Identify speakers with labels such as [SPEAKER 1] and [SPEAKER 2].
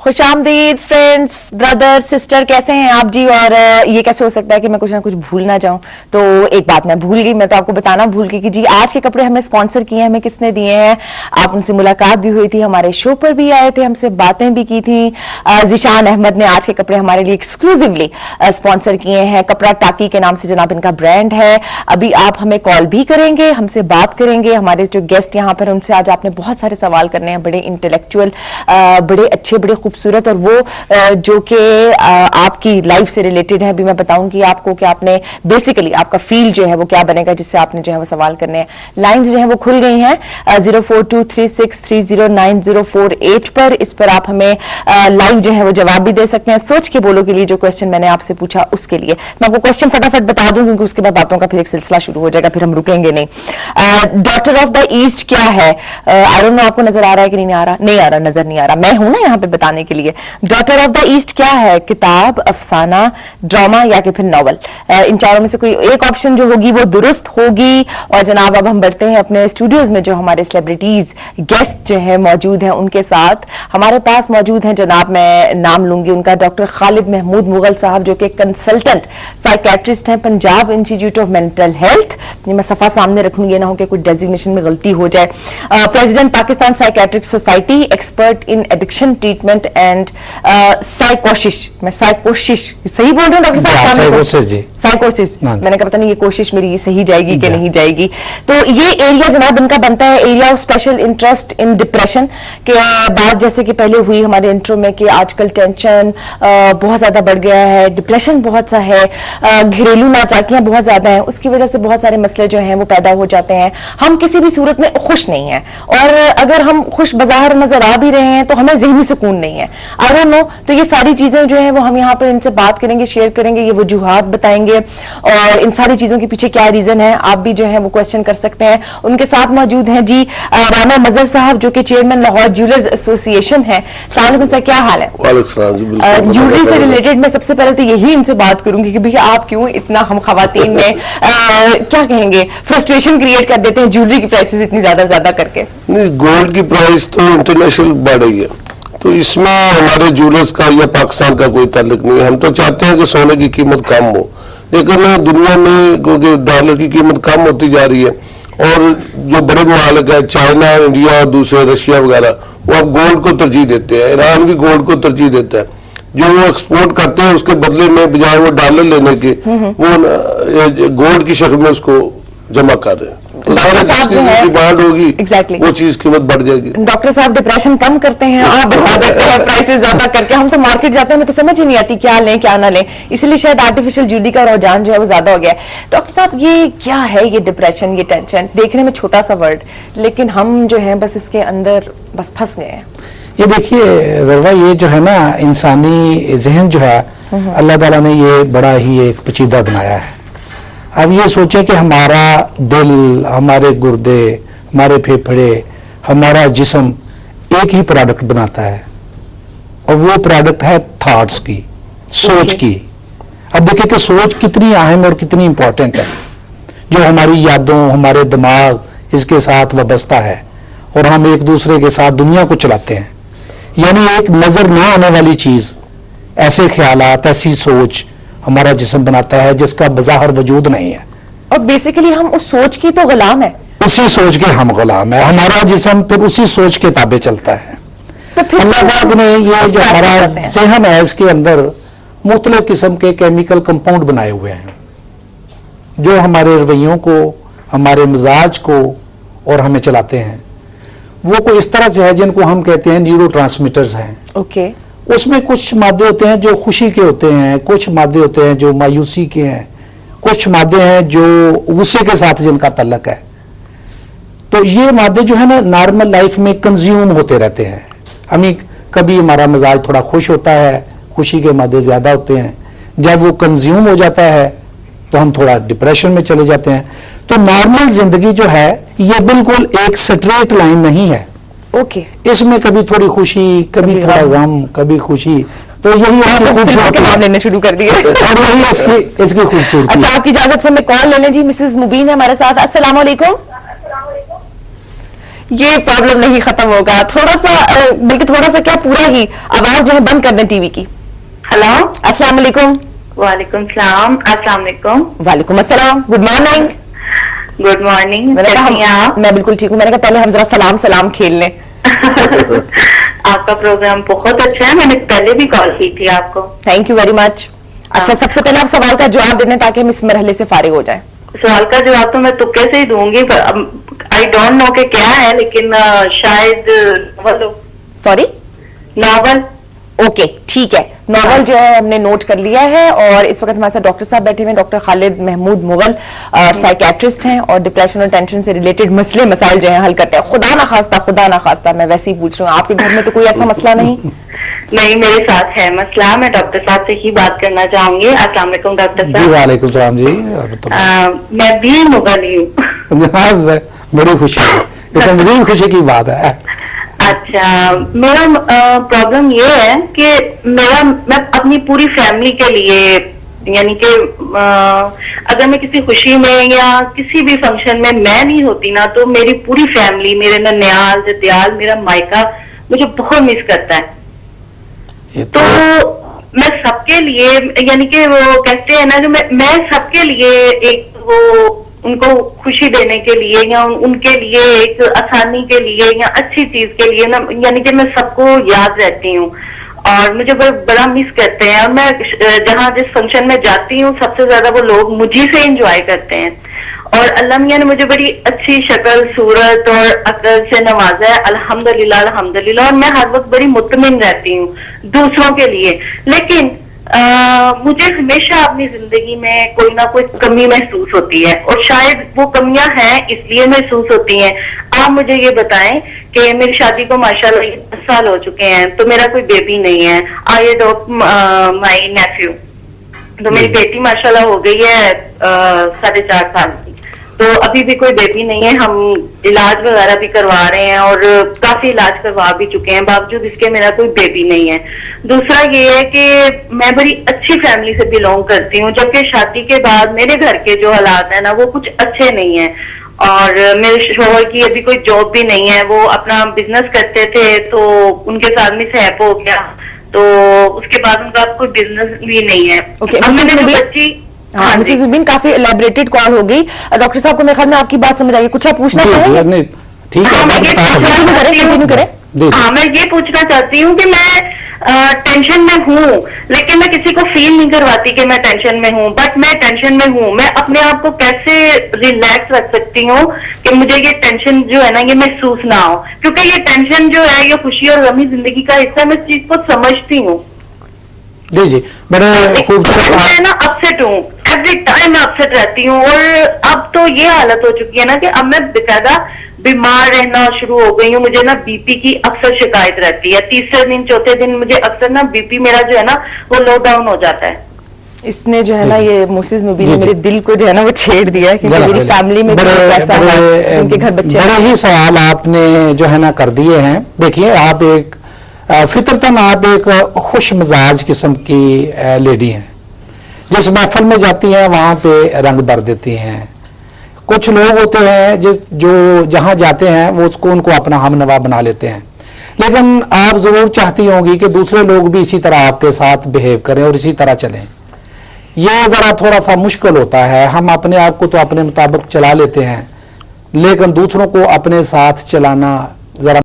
[SPEAKER 1] खुशामदीद friends, brother, sister, कैसे हैं आप जी। और ये कैसे हो सकता है कि मैं कुछ ना कुछ भूल ना जाऊं। तो एक बात मैं भूल गई, मैं तो आपको बताना भूल गई कि जी आज के कपड़े हमें स्पॉन्सर किए हैं, हमें किसने दिए हैं। आप उनसे मुलाकात भी हुई थी, हमारे शो पर भी आए थे, हमसे बातें भी की थी। जिशान अहमद ने आज के कपड़े हमारे लिए एक्सक्लूसिवली स्पॉन्सर किए हैं। कपड़ा टाकी के नाम से जनाब इनका ब्रांड है। अभी आप हमें कॉल भी करेंगे, हमसे बात करेंगे। हमारे जो गेस्ट यहाँ पर उनसे आज आपने बहुत सारे सवाल करने हैं, बड़े इंटेलेक्चुअल, बड़े अच्छे, बड़े खूबसूरत, और वो जो कि आपकी लाइफ से रिलेटेड है। अभी मैं बताऊंगी आपको कि आपने बेसिकली आपका फील्ड जो है वो क्या बनेगा, जिससे आपने जो है वो सवाल करने हैं। लाइंस जो है वो खुल गई हैं 0423630948 पर। इस पर आप हमें लाइव जो है वो जवाब भी दे सकते हैं। सोच के बोलो के लिए जो क्वेश्चन मैंने आपसे पूछा उसके लिए मैं आपको क्वेश्चन फटाफट बता दूं, क्योंकि उसके बाद बातों का फिर एक सिलसिला शुरू हो जाएगा, फिर हम रुकेंगे नहीं। डॉटर ऑफ द ईस्ट क्या है? आई डोंट नो आपको नजर आ रहा है कि नहीं आ रहा? नहीं आ रहा, नजर नहीं आ रहा। मैं हूं ना यहाँ पे बताने के लिए। डॉटर ऑफ द ईस्ट क्या है? किताब, अफसाना, ड्रामा या कि फिर नॉवल? इन चारों में से कोई एक ऑप्शन जो होगी वो दुरुस्त होगी। और जनाब अब हम बढ़ते हैं अपने स्टूडियोज में, जो हमारे सेलिब्रिटीज गेस्ट जो है मौजूद हैं उनके साथ। हमारे पास मौजूद हैं जनाब, मैं नाम लूंगी उनका, डॉक्टर खालिद महमूद मुगल साहब, जो कि कंसल्टेंट साइकेट्रिस्ट हैं Punjab institute of mental health. ये मैं सफा सामने रखूंगी, ना हो कि कोई डेजिग्नेशन में गलती हो जाए। President Pakistan psychiatric society, expert in addiction treatment and साइकोसिस। मैं साइकोसिस सही बोल रही हूँ डॉक्टर साहब? साइकोसिस। मैंने कहा पता नहीं ये कोशिश मेरी सही जाएगी कि नहीं जाएगी। तो ये एरिया जनाब इनका बनता है area of special interest in depression के बाद, जैसे कि पहले हुई हमारे इंट्रो में कि आजकल टेंशन बहुत ज्यादा बढ़ गया है, डिप्रेशन बहुत सा है, घरेलू नाचाकियां बहुत ज्यादा है, उसकी वजह से बहुत सारे मसले जो हैं वो पैदा हो जाते हैं। हम किसी भी सूरत में खुश नहीं है, और अगर हम खुश बज़ाहिर नजर आ भी रहे हैं तो हमें ज़हनी सुकून नहीं है। I don't know. तो ये सारी चीजें जो है वो हम यहाँ पर इनसे बात करेंगे, शेयर करेंगे, ये वजूहात बताएंगे और इन सारी चीजों के पीछे क्या रीजन है आप भी जो है वो क्वेश्चन कर सकते हैं। उनके साथ मौजूद हैं जी राना मजहर साहब, जो कि चेयरमैन लाहौर ज्वेलर्स एसोसिएशन है। सलाम सर, क्या हाल है? ज्वेलरी से रिलेटेड मैं सबसे पहले तो यही इनसे बात करूंगी कि भैया आप क्यों इतना हम खवातीन में क्या कहेंगे फ्रस्ट्रेशन क्रिएट कर देते हैं ज्वेलरी की प्राइसेस इतनी ज्यादा करके?
[SPEAKER 2] नहीं, गोल्ड की प्राइस तो इंटरनेशनल बढ़ रही है, तो इसमें हमारे ज्वेलर्स का या पाकिस्तान का कोई ताल्लुक नहीं है। हम तो चाहते हैं कि सोने की कीमत कम हो, लेकिन दुनिया में क्योंकि डॉलर की कीमत कम होती जा रही है, और जो बड़े ममालिक है चाइना, इंडिया और दूसरे रशिया वगैरह, वो अब गोल्ड को तरजीह देते हैं। ईरान भी गोल्ड को तरजीह देता है। जो वो एक्सपोर्ट करते हैं उसके बदले में बजाय वो डॉलर लेने के वो गोल्ड की शक्ल में उसको जमा कर रहे हैं। डिमांड होगी वो चीज कीमत बढ़ जाएगी।
[SPEAKER 1] डॉक्टर साहब डिप्रेशन कम करते हैं और बढ़ा देते हैं प्राइसेस ज्यादा करके। हम तो मार्केट जाते हैं, हमें तो समझ ही नहीं आती क्या लें क्या ना लें, इसलिए शायद आर्टिफिशियल ज्वेलरी का रुझान जो है वो ज्यादा हो गया है। डॉक्टर साहब ये क्या है, ये डिप्रेशन, ये टेंशन? देखने में छोटा सा वर्ड, लेकिन हम जो है बस इसके अंदर बस फंस गए हैं।
[SPEAKER 3] ये देखिए ज़रवा, ये जो है ना इंसानी जहन जो है अल्लाह ताला ने ये बड़ा ही एक पेचीदा बनाया है। अब ये सोचे कि हमारा दिल, हमारे गुर्दे, हमारे फेफड़े, हमारा जिस्म एक ही प्रोडक्ट बनाता है, और वो प्रोडक्ट है थॉट्स की, सोच की। अब देखिए कि सोच कितनी अहम और कितनी इंपॉर्टेंट है, जो हमारी यादों, हमारे दिमाग इसके साथ वाबस्ता है, और हम एक दूसरे के साथ दुनिया को चलाते हैं। यानी एक नजर ना आने वाली चीज, ऐसे ख्यालात, ऐसी सोच हमारा जिस्म बनाता है जिसका बज़ाहिर वजूद नहीं है।
[SPEAKER 1] और बेसिकली हम उस सोच की तो गुलाम है,
[SPEAKER 3] उसी सोच के हम गुलाम है। हमारा जिस्म फिर उसी सोच के ताबे चलता है।
[SPEAKER 1] तो
[SPEAKER 3] अल्लाह पाक ने ये जो हमारा ज़हन है इसके अंदर मुख्तलिफ किस्म के केमिकल कंपाउंड बनाए हुए हैं, जो हमारे रवैयों को, हमारे मिजाज को और हमें चलाते हैं। वो कोई इस तरह से है जिनको हम कहते हैं न्यूरो ट्रांसमीटर्स हैं।
[SPEAKER 1] ओके।
[SPEAKER 3] उसमें कुछ मादे होते हैं जो खुशी के होते हैं, कुछ मादे होते हैं जो मायूसी के हैं, कुछ मादे हैं जो गुस्से के साथ जिनका तल्लक है। तो ये मादे जो है ना नॉर्मल लाइफ में कंज्यूम होते रहते हैं। हमें कभी हमारा मिजाज थोड़ा खुश होता है, खुशी के मादे ज्यादा होते हैं। जब वो कंज्यूम हो जाता है तो हम थोड़ा डिप्रेशन में चले जाते हैं। तो नॉर्मल जिंदगी जो है ये बिल्कुल एक स्ट्रेट लाइन नहीं है।
[SPEAKER 1] ओके।
[SPEAKER 3] इसमें कभी थोड़ी खुशी, कभी थोड़ा गम, कभी खुशी। तो यही
[SPEAKER 1] खूबसूरती नाम लेने शुरू कर दिए।
[SPEAKER 3] इसकी खूबसूरती।
[SPEAKER 1] अच्छा, आपकी इजाजत से मैं कॉल ले लें जी। मिसेस मुबीन है हमारे साथ। अस्सलाम वालेकुम। ये प्रॉब्लम नहीं खत्म होगा, थोड़ा सा बल्कि थोड़ा सा क्या पूरा ही आवाज जो है बंद कर दें टीवी की।
[SPEAKER 4] हेलो,
[SPEAKER 1] अस्सलाम वालेकुम।
[SPEAKER 4] वालेकुम सलाम, अस्सलाम वालेकुम।
[SPEAKER 1] वालेकुम अस्सलाम, गुड मॉर्निंग।
[SPEAKER 4] गुड मॉर्निंग,
[SPEAKER 1] मैंने
[SPEAKER 4] कैसी हैं
[SPEAKER 1] कहा
[SPEAKER 4] आप?
[SPEAKER 1] मैं बिल्कुल ठीक हूँ। मैंने कहा पहले हम जरा सलाम सलाम खेल लें।
[SPEAKER 4] आपका प्रोग्राम बहुत अच्छा है, मैंने पहले भी कॉल की थी आपको।
[SPEAKER 1] Thank you very much. अच्छा, सबसे पहले आप सवाल का जवाब देने ताकि हम इस मरहले से फारिग हो जाए।
[SPEAKER 4] सवाल का जवाब तो मैं तुक्के से ही दूंगी, आई डोंट नो कि क्या है, लेकिन शायद नॉवल हो।
[SPEAKER 1] Sorry,
[SPEAKER 4] novel.
[SPEAKER 1] ओके ठीक है, नॉवल जो है हमने नोट कर लिया है। और इस वक्त हमारे साथ डॉक्टर साहब बैठे हुए हैं, डॉक्टर खालिद महमूद मुगल, और साइकेट्रिस्ट हैं और डिप्रेशन और टेंशन से रिलेटेड मसले मसाइल जो है हल करते हैं। खुदा ना खास्ता मैं वैसे ही पूछ रही हूँ, आपके घर में तो कोई ऐसा मसला नहीं?
[SPEAKER 4] नहीं, मेरे साथ है मसला, मैं डॉक्टर साहब से ही बात करना चाहूंगी। अस्सलाम वालेकुम डॉक्टर
[SPEAKER 3] जी
[SPEAKER 4] साहब।
[SPEAKER 3] वालेकुम सलाम जी।
[SPEAKER 4] मैं भी मुगल ही हूँ।
[SPEAKER 3] जनाब बड़ी खुशी है, ये तो मुझे भी खुशी की बात है।
[SPEAKER 4] अच्छा, मेरा प्रॉब्लम ये है कि मैं अपनी पूरी फैमिली के लिए, यानी कि अगर मैं किसी खुशी में या किसी भी फंक्शन में मैं नहीं होती ना, तो मेरी पूरी फैमिली, मेरे ननियाल जतियाल, मेरा मायका मुझे बहुत मिस करता है।
[SPEAKER 3] ये
[SPEAKER 4] तो मैं सबके लिए, यानी कि वो कहते हैं ना कि मैं सबके लिए एक वो उनको खुशी देने के लिए या उनके लिए एक आसानी के लिए या अच्छी चीज के लिए ना, यानी कि मैं सबको याद रहती हूँ और मुझे बड़ा मिस करते हैं। और मैं जहाँ जिस फंक्शन में जाती हूँ सबसे ज्यादा वो लोग मुझी से एंजॉय करते हैं। और अल्लाह मियां ने मुझे बड़ी अच्छी शक्ल सूरत और अकल से नवाजा है, अल्हम्दुलिल्लाह अल्हम्दुलिल्लाह। और मैं हर वक्त बड़ी मुतमिन रहती हूँ दूसरों के लिए, लेकिन मुझे हमेशा अपनी जिंदगी में कोई ना कोई कमी महसूस होती है, और शायद वो कमियां हैं इसलिए महसूस होती हैं। आप मुझे ये बताएं कि मेरी शादी को माशाल्लाह 10 साल हो चुके हैं, तो मेरा कोई बेबी नहीं है। आई एडॉप्ट माई नेफ्यू, तो मेरी बेटी माशाल्लाह हो गई है 4.5 साल की, तो अभी भी कोई बेबी नहीं है। हम इलाज वगैरह भी करवा रहे हैं और काफी इलाज करवा भी चुके हैं, बावजूद इसके मेरा कोई बेबी नहीं है। दूसरा ये है कि मैं बड़ी अच्छी फैमिली से बिलोंग करती हूँ, जबकि शादी के बाद मेरे घर के जो हालात है ना वो कुछ अच्छे नहीं है। और मेरे शोहर की अभी कोई जॉब भी नहीं है, वो अपना बिजनेस करते थे तो उनके साथ मिसहैप हो गया, तो उसके बाद उनका कोई बिजनेस भी नहीं है।
[SPEAKER 1] Okay,
[SPEAKER 4] अब मैंने जो
[SPEAKER 1] मिसेस
[SPEAKER 4] बच्ची,
[SPEAKER 1] हाँ, मिसेस बिबिन, काफी एलेबरेटेड कॉल हो गई। डॉक्टर साहब को मेरे ख्याल में आपकी बात समझ आई, कुछ आप पूछना चाहेंगे?
[SPEAKER 3] नहीं, ठीक है,
[SPEAKER 4] हाँ, मैं ये पूछना
[SPEAKER 1] कंटिन्यू करें,
[SPEAKER 4] चाहती हूँ।
[SPEAKER 1] कंटिन्यू करें।
[SPEAKER 3] जी।
[SPEAKER 4] हाँ, मैं ये पूछना चाहती हूँ कि मैं टेंशन में हूँ, लेकिन मैं किसी को फील नहीं करवाती कि मैं टेंशन में हूँ, बट मैं टेंशन में हूँ। मैं अपने आप को कैसे रिलैक्स रख सकती हूँ कि मुझे ये टेंशन जो है ना ये महसूस ना हो, क्योंकि ये टेंशन जो है ये खुशी और गमी जिंदगी का हिस्सा है, मैं इस चीज को समझती हूँ।
[SPEAKER 3] जी जी, बड़े खूबसूरत
[SPEAKER 4] मैं ना अपसेट हूँ, एवरी टाइम मैं अपसेट रहती हूँ। और अब तो ये हालत हो चुकी है ना कि अब मैं बेकायदा बीमार रहना शुरू हो गई हूँ। मुझे ना बीपी की अक्सर शिकायत रहती है, तीसरे दिन चौथे दिन मुझे अक्सर ना बीपी मेरा जो है ना वो लो डाउन हो जाता है।
[SPEAKER 1] इसने जो है ना, ये मिसेस मुबीन
[SPEAKER 3] जी,
[SPEAKER 1] ने
[SPEAKER 3] जी।
[SPEAKER 1] मेरे दिल को जो है ना वो छेड़ दिया, क्योंकि मेरी फैमिली में भी ऐसा है, उनके घर बच्चे
[SPEAKER 3] बड़े ही सवाल आपने जो है ना कर दिए हैं। देखिए, आप एक फितरतन आप एक खुश मिजाज किस्म की लेडी हैं, जिस महफिल में जाती हैं वहां पे रंग भर देती हैं। कुछ लोग होते हैं जो जहां जाते हैं वो उसको उनको अपना हमनवा बना लेते हैं, लेकिन आप जरूर चाहती होंगी कि दूसरे लोग भी इसी तरह आपके साथ बिहेव करें और इसी तरह चलें। यह जरा थोड़ा सा मुश्किल होता है। हम अपने आप को तो अपने मुताबिक चला लेते हैं, लेकिन दूसरों को अपने साथ चलाना जरा